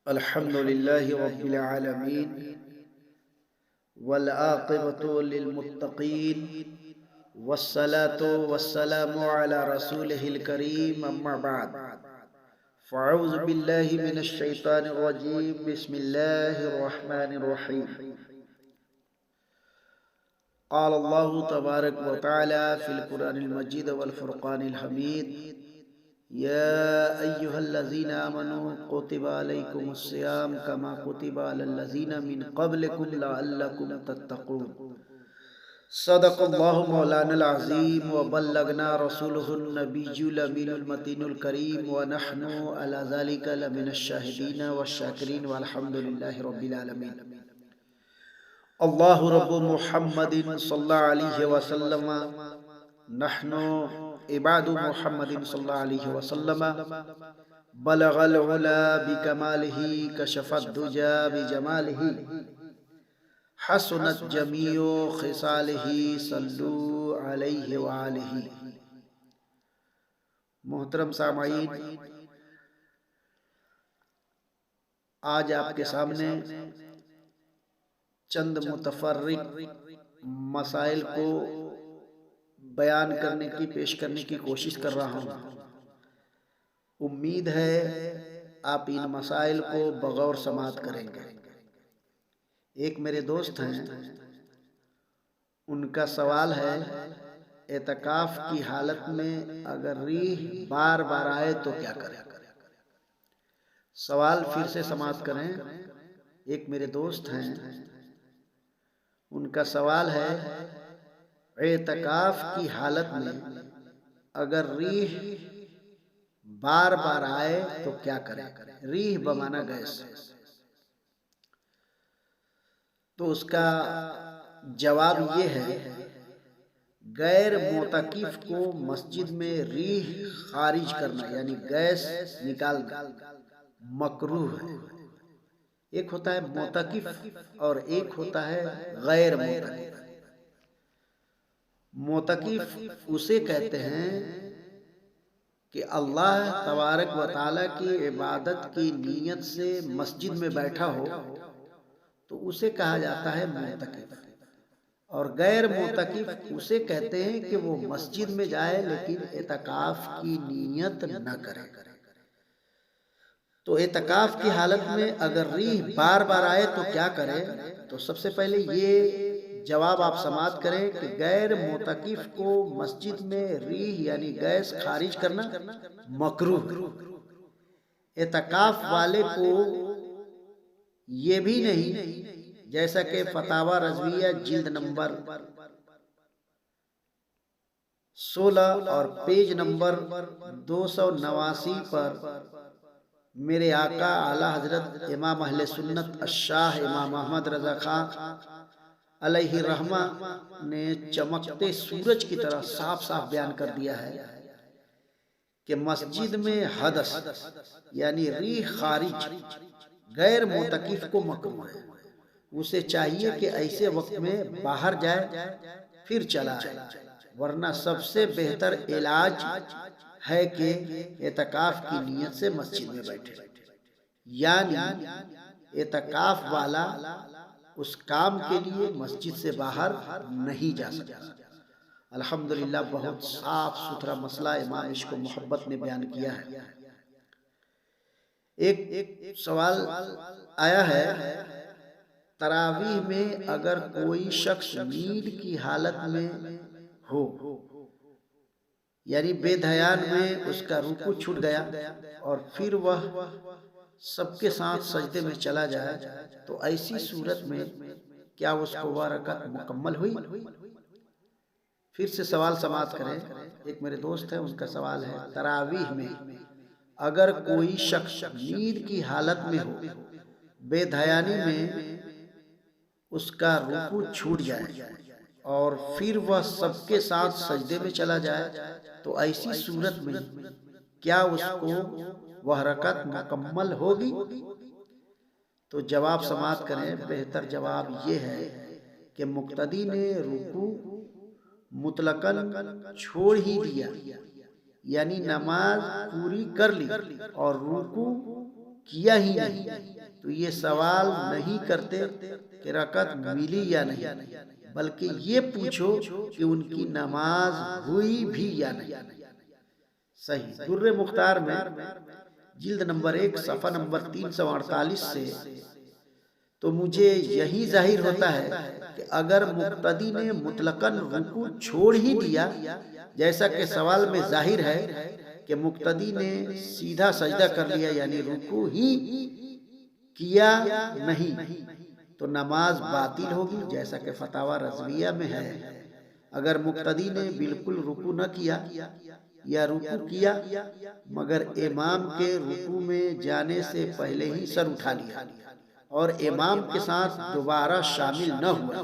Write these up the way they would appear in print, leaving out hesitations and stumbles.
अल्हम्दुलिल्लाहि रब्बिल आलमीन वल आक़िबतु लिल मुत्तक़ीन वस्सलातु वस्सलामु अला रसूलिहिल करीम अम्मा बाद फ़अऊज़ु बिल्लाहि मिनश शैतानिर रजीम बिस्मिल्लाहिर रहमानिर रहीम क़ाल अल्लाहु तबारक व तआला फ़िल क़ुरआनिल मजीद वल फ़ुरक़ानिल हमीद या अय्युहल्लज़ीना आमनू कुतिबा अलैकुमुस्सियाम कमा कुतिबा अलल्लज़ीना मिन क़ब्लिकुम लअल्लकुम तत्तक़ून। सदक़ल्लाहु मौलानल अज़ीम व बल्लगना रसूलुहुन नबियुल अमीनुल मतीनुल करीम व नहनु अला ज़ालिका लमिनश शाहिदीन वश्शाकिरीन वल्हम्दुलिल्लाहि रब्बिल आलमीन। अल्लाहु रब्बु मुहम्मदिन सल्लल्लाहु अलैहि वसल्लम नहनु इबादु मुहम्मदिन सल्लल्लाहु अलैहि वसल्लम बलगल उला बिकमालिही कशफत दुजा बिजमालिही हसनत जमीओ खिसालिही सल्लु अलैहि व आलिही। मोहतरम सामाईन, आज आपके सामने चंद मुतफर्रिक मसाइल को बयान करने की पेश करने की कोशिश कर रहा हूँ। उम्मीद है आप इन मसाइल को बगौर समाअत करेंगे। एक मेरे दोस्त हैं, उनका सवाल है एतकाफ की हालत में अगर रीह बार बार आए तो क्या करें। सवाल फिर से समाअत करें। एक मेरे दोस्त हैं, उनका सवाल है एतकाफ की हालत में अगर रीह बार बार आए तो क्या करें। रीह बमाना गैस। तो उसका जवाब ये है, गैर मोतकिफ को मस्जिद में रीह खारिज करना यानी गैस निकालना मकरूह है। एक होता है मोतकिफ और एक होता है गैर मोतकिफ। मोतकिफ उसे कहते हैं कि अल्लाह तबारक व तआला की इबादत की नीयत से मस्जिद में बैठा हो तो उसे कहा जाता है मोतकिफ। और गैर मोतकिफ उसे कहते हैं कि वो मस्जिद में जाए लेकिन एतकाफ की नीयत न करे। तो एतकाफ की हालत में अगर रीह बार बार आए तो क्या करें। तो सबसे पहले ये जवाब आप समाअत करें कि गैर मोतकिफ को मस्जिद में रीह यानी गैस खारिज करना मकरूह। एतकाफ वाले को ये भी नहीं, जैसा कि फतावा रज़विया जिल्द नंबर 16 और पेज नंबर 289 पर मेरे आका आला हजरत इमाम अहले सुन्नत अश-शाह इमाम अहमद रज़ा खां अलैहि रहमा ने चमकते सूरज की तरह साफ साफ बयान कर दिया है कि मस्जिद में हदस यानी रीह खारिज गैर मोतकिफ को मकरूह है। उसे चाहिए कि ऐसे वक्त में बाहर जाए फिर चला आए, वरना सबसे बेहतर इलाज है कि एतकाफ की नीयत से मस्जिद में बैठे। यानी एतकाफ वाला उस काम के लिए मस्जिद से बाहर नहीं जा सकता। अल्हम्दुलिल्लाह, बहुत साफ सुथरा मसला इमाम इश्क व मोहब्बत ने बयान किया है। एक सवाल आया है, तरावीह में अगर कोई शख्स नींद की हालत में हो यानी बेध्यान में उसका रुकू छूट गया और फिर वह सबके साथ सजदे में चला जाए तो ऐसी सूरत में क्या उसको वह रकअत मुकम्मल हुई। फिर से सवाल समाअत करें। एक मेरे दोस्त है, उनका सवाल है, तरावीह में अगर कोई शख्स नींद की हालत में हो, बेध्यानी में उसका रुकू छूट जाए और फिर वह सबके साथ सजदे में चला जाए तो ऐसी सूरत में क्या उसको वह रकअत मुकम्मल होगी। तो जवाब समाअत करें। बेहतर जवाब ये है कि मुक्तदी ने रुकू मुतलकन छोड़ ही दिया यानी नमाज पूरी कर ली और रुकू किया ही नहीं, तो ये सवाल नहीं करते कि रकत मिली या नहीं, बल्कि ये पूछो कि उनकी नमाज हुई भी या नहीं। सही दुर्रे मुख्तार में जिल्द नंबर 1 सफ़ा नंबर 348 से तो मुझे यही जाहिर होता है कि अगर मुक्तदी ने मुतलकन रुकू छोड़ ही दिया, जैसा कि सवाल में जाहिर है कि मुक्तदी ने सीधा सजदा कर लिया यानी रुकू ही किया नहीं, तो नमाज बातिल होगी, जैसा कि फतावा रज़विया में है। अगर मुक्तदी ने बिल्कुल रुकू न किया या रुकू किया मगर इमाम के रुकू में जाने से पहले ही सर उठा लिया और इमाम के साथ दोबारा शामिल न हुआ,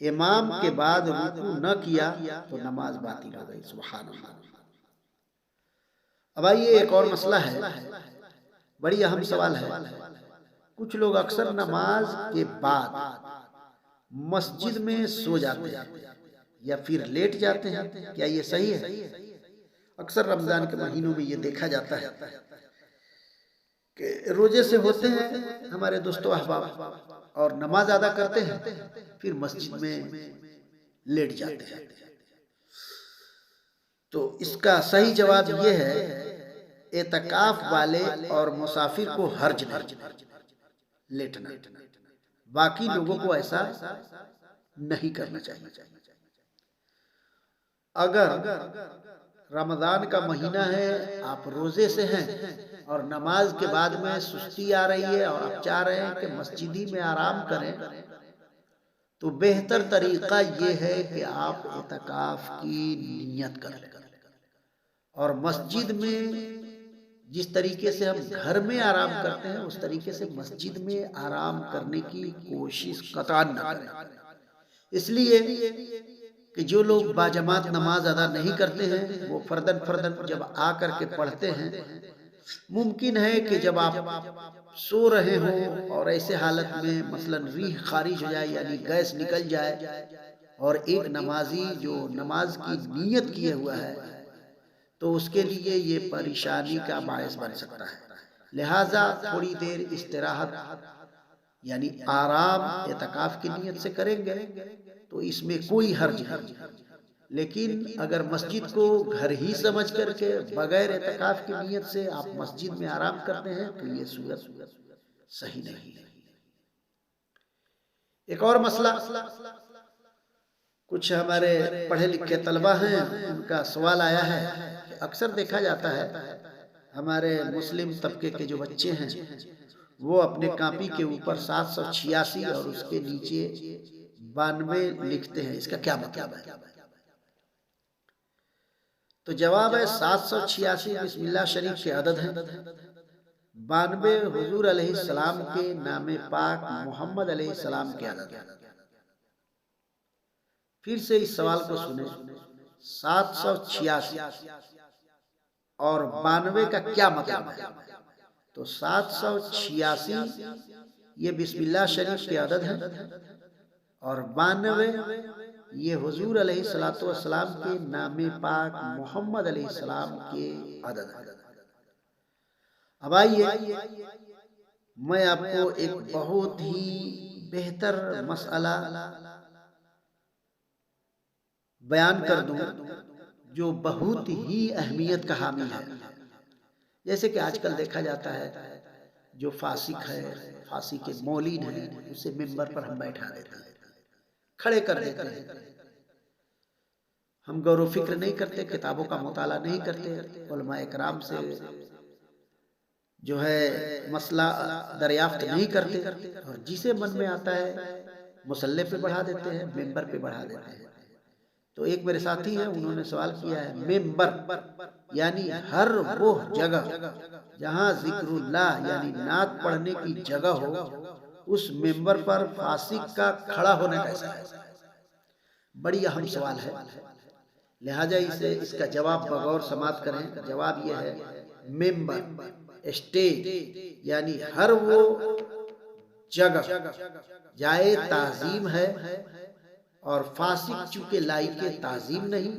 इमाम के बाद रुकू न किया, तो नमाज बातिल हो गई। सुभान अल्लाह। अब आइए एक और मसला है, बड़ी अहम सवाल है। कुछ लोग अक्सर नमाज के बाद मस्जिद में सो जाते हैं या फिर लेट जाते हैं, क्या ये सही है? अक्सर रमजान के महीनों में ये देखा जाता है कि रोजे से होते हैं हमारे दोस्तों अहबाब और नमाज अदा करते हैं, फिर मस्जिद में लेट जाते हैं। तो इसका सही जवाब ये है, एतकाफ वाले और मुसाफिर को हर्ज नहीं लेटना, बाकी लोगों को ऐसा नहीं करना चाहिए। अगर रमजान का महीना है, आप रोजे से हैं और नमाज के बाद में सुस्ती आ रही है और आप चाह रहे हैं कि मस्जिद ही में आराम करें, तो बेहतर तरीका ये है कि आप एतकाफ की नियत कर लें और मस्जिद में जिस तरीके से हम घर में आराम करते हैं उस तरीके से मस्जिद में आराम करने की कोशिश कतई न करें। इसलिए कि जो लोग बाजमात नमाज अदा नहीं करते हैं वो फर्दन जब आ करके पढ़ते हैं, मुमकिन है कि जब आप सो रहे हो और ऐसे हालत में मसलन रीह खारिज हो जाए यानी गैस निकल जाए और एक नमाजी जो नमाज की नियत किए हुआ है तो उसके लिए ये परेशानी का बायस बन सकता है। लिहाजा थोड़ी देर इस्तिराहत यानी आराम एतकाफ की नियत से करेंगे तो इसमें कोई हर्ज नहीं, लेकिन अगर मस्जिद को घर ही समझ करके बगैर एतकाफ की नियत से आप मस्जिद में आराम करते हैं तो ये सूरत सही नहीं है। एक और मसला, कुछ हमारे पढ़े लिखे तलबा हैं, उनका सवाल आया है कि अक्सर देखा जाता है हमारे मुस्लिम तबके के जो बच्चे हैं वो अपने कापी के ऊपर 786 और उसके नीचे 92 लिखते हैं, इसका क्या मतलब है? तो जवाब है 786 बिस्मिल्लाह शरीफ के अदद हैं, 92 हुजूर अलैहिस्सलाम के नामे पाक मोहम्मद अलैहिस्सलाम के अदद हैं। फिर से इस सवाल को सुने, 786 और 92 का क्या मतलब है? तो 786 ये बिस्मिल्लाह शरीफ के अदद हैं और 92 ये हुजूर अलैहिस्सलातु वस्सलाम के नामे पाक मोहम्मद अलैहिस्सलाम के अदद हैं। अब आइए मैं आपको एक बहुत ही बेहतर मसला बयान कर दूं जो बहुत ही अहमियत का हामिल है। जैसे कि आजकल देखा जाता है जो फासिक है, फांसी के मौलिन है, उसे मिंबर पर हम बैठा देते हैं, खड़े कर देते हैं। हम गौर फिक्र नहीं करते, किताबों का मुताला नहीं करते, उलमा इकराम से जो है मसला दरियाफ्त नहीं करते और जिसे मन में आता है मुसल्ले पे बढ़ा देते हैं, मिंबर पे बढ़ा देते हैं। तो एक मेरे साथी हैं, उन्होंने सवाल किया है, मिंबर यानी हर वो जगह जहाँ जिक्रुल्लाह यानी नात पढ़ने की जगह हो, उस मिंबर पर फासिक का खड़ा होने कैसा है? बड़ी अहम सवाल है, लिहाजा इसे इसका जवाब बगौर समाप्त करें। जवाब यह है, मिंबर स्टेज यानी हर वो जगह जाए ताजीम है और फासिक चूंकि लाइके ताजीम नहीं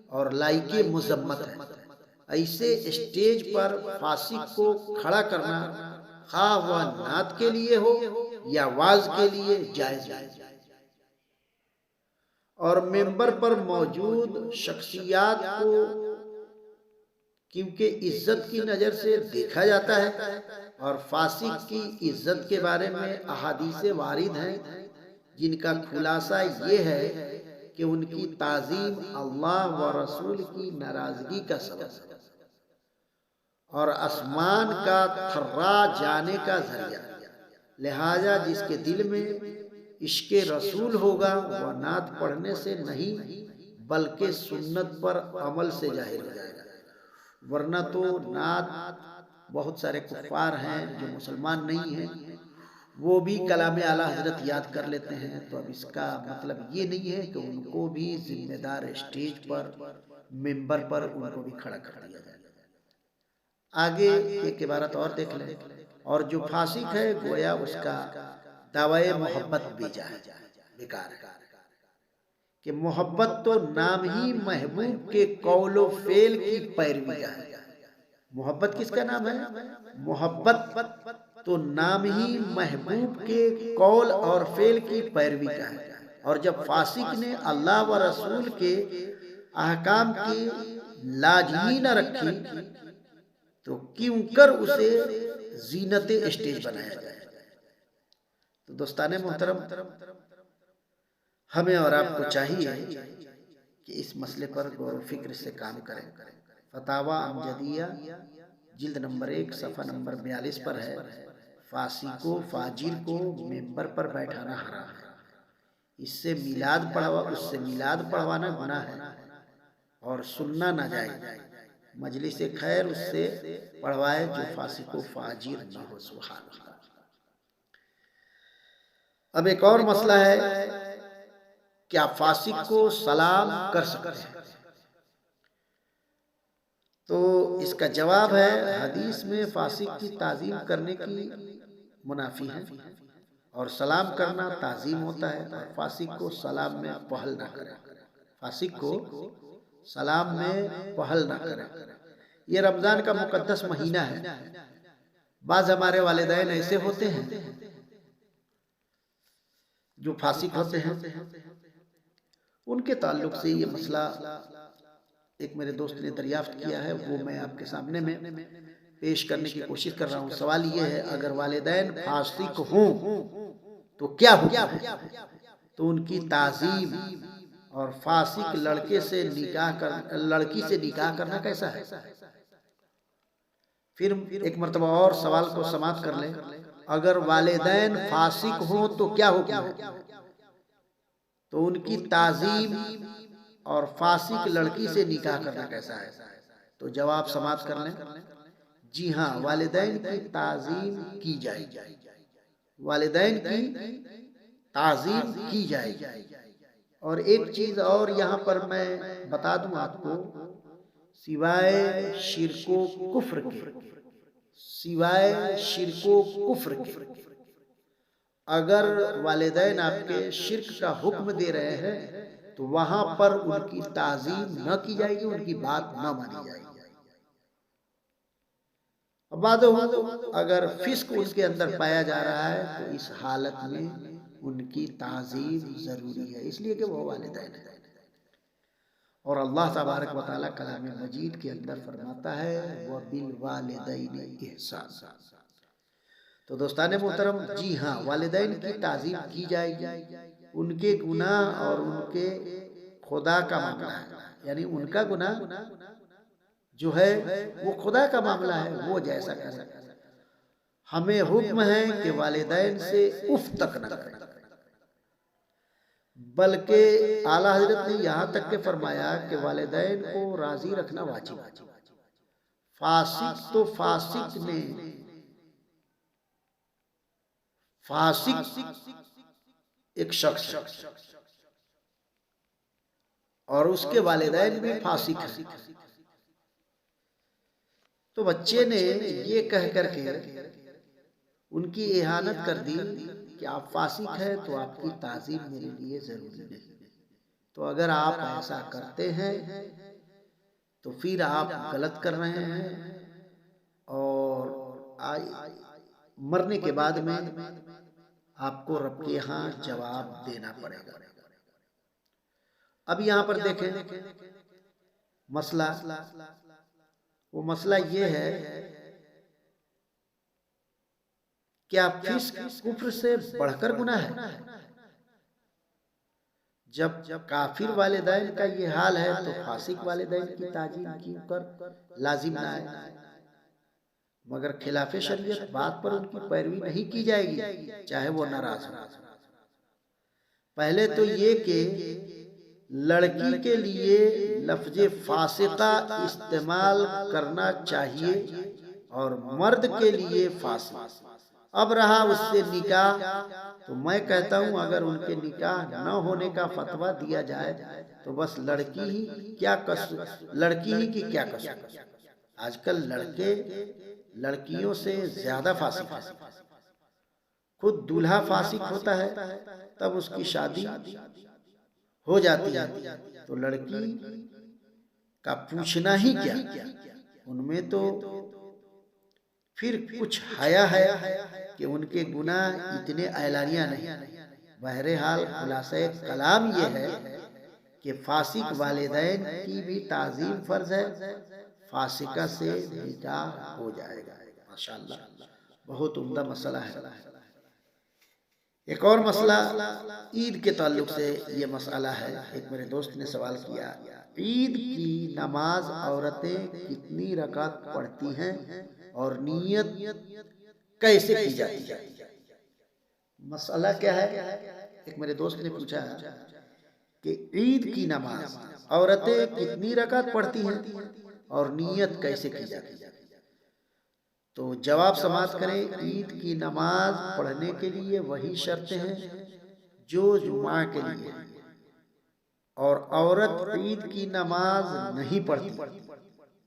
और लाइके मुजम्मत है, ऐसे स्टेज पर फासिक को खड़ा करना, खा वह नात के लिए हो या वाज के लिए, जायज है। और मेंबर पर मौजूद शख्सियात को क्योंकि इज्जत की नज़र से देखा जाता है, और फासिक की इज्जत के बारे में अहादीसे वारिद हैं जिनका खुलासा ये है कि उनकी ताज़ीम अल्लाह व रसूल की नाराज़गी का सबब है और आसमान का थर्रा जाने का जरिया। लिहाजा जिसके दिल में इश्के रसूल होगा वह नात पढ़ने से नहीं बल्कि सुन्नत पर अमल से जाहिर हो जाएगा। वरना तो नात बहुत सारे कुफ्फार हैं जो मुसलमान नहीं हैं, वो भी कलाम आला हजरत याद कर लेते हैं। तो अब इसका मतलब ये नहीं है कि उनको भी जिम्मेदार स्टेज पर मेंबर पर उनको भी खड़ा कर दिया जाए। आगे एक इबारत और देख लें, और जो फासिक है गोया उसका दावाए मोहब्बत बेजा है, बेकार है। कि मोहब्बत तो नाम ही महबूब के कौलो फेल की पैरवी का है। मोहब्बत किसका नाम है? मोहब्बत तो नाम ही महबूब के कौल और फेल की पैरवी का है। और जब फासिक ने अल्लाह व रसूल के अहकाम की लाजमी न रखी तो क्यों कर उसे जीनत स्टेज बनाया जाए। तो दोस्ताने मोहतरम, हमें और आपको चाहिए कि इस मसले पर गौर फिक्र से काम करें। फतावा अमजदिया जिल्द नंबर 1 सफ़ा नंबर 42 पर है, फासिको फाजिर को मेंबर पर बैठाना हराम है। उससे मिलाद पढ़वाना गुनाह है और सुनना नाजायज। मजलिस खैर उससे पढ़वाए जो फासिको फाजिर न हो। सुभान अल्लाह। अब एक और मसला है, क्या फासिक को सलाम कर सकते हैं? तो इसका जवाब है, हदीस में फासिक की ताज़ीम करने की मुनाफी है और सलाम करना ताज़ीम होता है। और फासिक को सलाम में पहल ना करें, फासिक को सलाम में पहल ना करें। ये रमज़ान का मुकद्दस महीना है। बाज़ हमारे वालिदैन ऐसे होते हैं जो फासिक होते हैं, उनके ताल्लुक से ये मसला एक मेरे दोस्त ने दरियाफ्त किया है, वो मैं आपके सामने में पेश करने की कोशिश कर रहा हूँ। सवाल ये है, अगर वालिदैन फासिक हों तो क्या होगा? तो उनकी ताज़ीम और फासिक लड़की से निकाह करना कैसा है? फिर एक मर्तबा और सवाल को समाप्त कर लें, अगर वालिदैन फासिक हों तो क्या होगा? तो उनकी ताज़ीम और फासिक लड़की से निकाह करना कैसा है? तो जवाब समाप्त कर लें, जी हाँ, वालिदैन की ताज़ीम की जाएगी, वालिदैन की ताज़ीम की जाएगी। और एक चीज़ और यहाँ पर मैं बता दूं आपको, सिवाय शिरको कुफ्र के, सिवाय शिरको कुफ्र के, अगर वालिदैन आपके शिर्क का हुक्म दे रहे हैं तो वहां पर उनकी ताज़ीम न की जाएगी, उनकी बात न मानी जाएगी। अगर फिस्क उनके अंदर पाया जा रहा है तो इस हालत में उनकी ताज़ीम जरूरी है, इसलिए कि वो वालिदैन है। और अल्लाह तबारक व तआला कलाम मजीद के अंदर फरमाता है, व बिल वालिदैन इहसान। तो दोस्ताने मोहतरम, जी हाँ, वालिदैन की ताज़ीम की जाएगी। उनके गुनाह और उनके खुदा का मामला है, यानी उनका गुनाह जो है वो खुदा का मामला है, वो जैसा करे। हमें हुक्म है कि वालिदैन से उफ तक न करें, बल्कि आला हजरत ने यहाँ तक के फरमाया कि वालिदैन को राजी रखना वाजिब है। फासिक तो फासिक ने, फासिक एक शख्स और उसके वालिदैन भी फासिक है। तो बच्चे ने ये कह करके उनकी इहानत कर दी कि आप फासिक हैं तो आपकी ताज़ीम मेरे लिए जरूरी नहीं। तो अगर आप ऐसा करते हैं तो फिर आप गलत कर रहे हैं और मरने के बाद में आपको रब के यहाँ जवाब देना पड़ेगा। अब यहाँ पर देखें मसला, वो मसला ये है क्या फिस्क कुफ्र से बढ़कर गुनाह है? जब काफिर वालिदैन का ये हाल है तो फासिक वालिदैन की ताजीम क्यों कर लाजिम ना है? मगर खिलाफ शरीयत बात पर उनकी पैरवी नहीं की जाएगी चाहे वो नाराज हो। पहले तो ये कि लड़की के लिए लफ्ज़े फासिका इस्तेमाल करना चाहिए और मर्द के लिए फासिक। अब रहा उससे निकाह, तो मैं कहता हूं अगर उनके निकाह न होने का फतवा दिया जाए तो बस लड़की ही की क्या कसूर। आजकल लड़के लड़कियों से ज्यादा फासिक है। खुद दूल्हा फासिक होता है तब उसकी शादी हो जाती है तो लड़की का पूछना ही क्या, उनमें तो फिर कुछ हया है कि उनके गुनाह इतने ऐलानिया नहीं। बहरहाल खुलासा कलाम ये है कि फासिक वालिदैन की भी ताज़ीम फर्ज है, फासिका से निकाह हो जाएगा। माशाअल्लाह, बहुत उम्दा मसला है। एक और मसला ईद के ताल्लुक से ये मसला है। एक मेरे दोस्त ने सवाल किया, ईद की नमाज औरतें कितनी रकात पढ़ती हैं और नियत कैसे की जाती है? मसला क्या है? एक मेरे दोस्त ने पूछा कि ईद की नमाज औरतें कितनी रकात पढ़ती हैं और नियत कैसे की जाती है? तो जवाब समाप्त करें, ईद की नमाज पढ़ने के लिए वही शर्तें हैं जो जुमा के लिए, और औरत ईद की नमाज नहीं पढ़ती।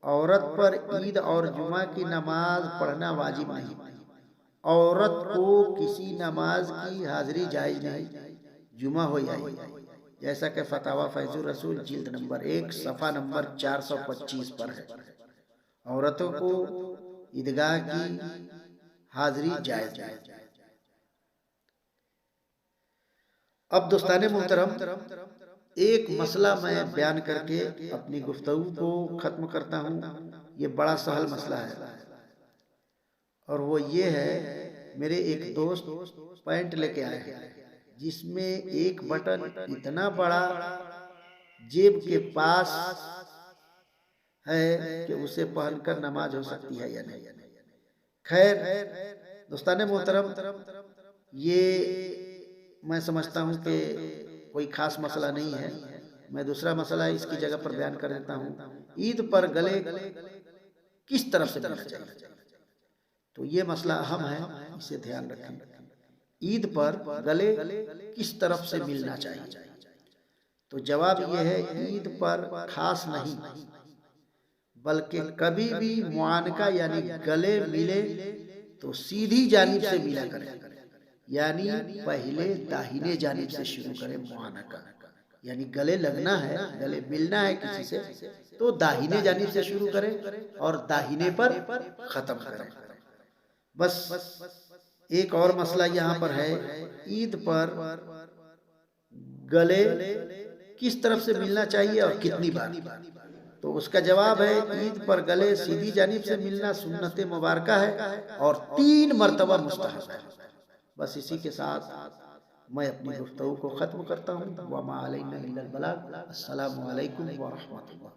औरत पर ईद और जुमा की नमाज पढ़ना वाजिब नहीं। औरत को किसी नमाज की हाजिरी जायज नहीं, जुमा हो या ईद, जैसा कि फतावा फैजुर रसूल जिल्द नंबर 1 सफ़ा नंबर 425 पर है। औरतों को ईदगाह की हाजिरी जायज है। अब दोस्ताने मोहतरम, एक मसला मैं बयान करके अपनी गुफ्तगू को खत्म करता हूँ। ये बड़ा सहल मसला है और वो ये है, मेरे एक दोस्त पैंट लेके आए हैं जिसमें एक बटन इतना बड़ा जेब के पास है कि उसे पहनकर नमाज हो सकती है या नहीं। खैर दोस्ताने मोहतरम, ये मैं समझता हूँ कि कोई खास मसला नहीं है। मैं दूसरा मसला इसकी जगह पर बयान कर देता हूँ। ईद पर गले किस तरफ से मिलना चाहिए? तो ये मसला अहम है, इसे ध्यान रखें। ईद पर गले किस तरफ से मिलना चाहिए? तो जवाब ये है, ईद पर खास नहीं बल्कि कभी भी मुआनका यानी गले मिले तो सीधी जानिब से मिला करें, यानी पहले दाहिने जानिब से शुरू करें। मुआनका यानी गले लगना है, गले मिलना है किसी से तो दाहिने जानिब से शुरू करें और दाहिने पर खत्म करें। बस एक और मसला यहाँ पर है, ईद पर गले किस तरफ से मिलना चाहिए और कितनी बार? तो उसका जवाब है, ईद पर गले सीधी जानिब से मिलना सुन्नत मुबारका है और 3 मरतबा मुस्तहब है। बस इसी के साथ मैं अपनी गुफ्तगू को खत्म करता हूँ। वमा अलैना इल्लल बलाग। अस्सलामु अलैकुम व रहमतुल्लाह।